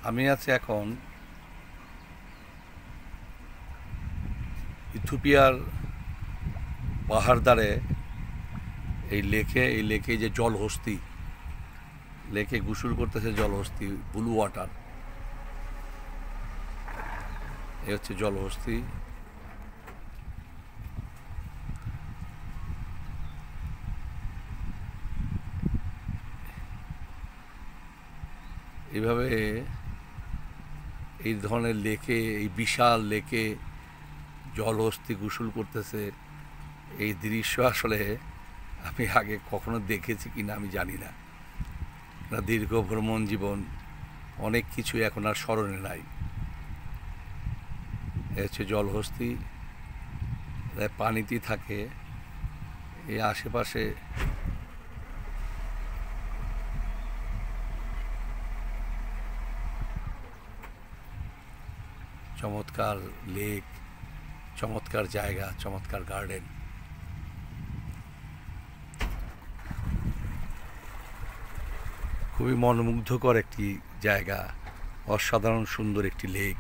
আমি আছি এখন ইথিওপিয়ার পাহাড় দ্বারে এই লেকে যে জলহস্তি, লেকে গোসল করতেছে জলহস্তি, ব্লু ওয়াটার। এই হচ্ছে জলহস্তি। এইভাবে এই ধরনের লেকে, এই বিশাল লেকে জলহস্তি গোসল করতেছে, এই দৃশ্য আসলে আমি আগে কখনো দেখেছি কিনা আমি জানি না। দীর্ঘ ভ্রমণ জীবন, অনেক কিছু এখন আর স্মরণে নাই। এ হচ্ছে জলহস্তি, পানিতেই থাকে। এই আশেপাশে চমৎকার লেক, চমৎকার জায়গা, চমৎকার গার্ডেন। খুবই মনোমুগ্ধকর একটি জায়গা, অসাধারণ সুন্দর একটি লেক।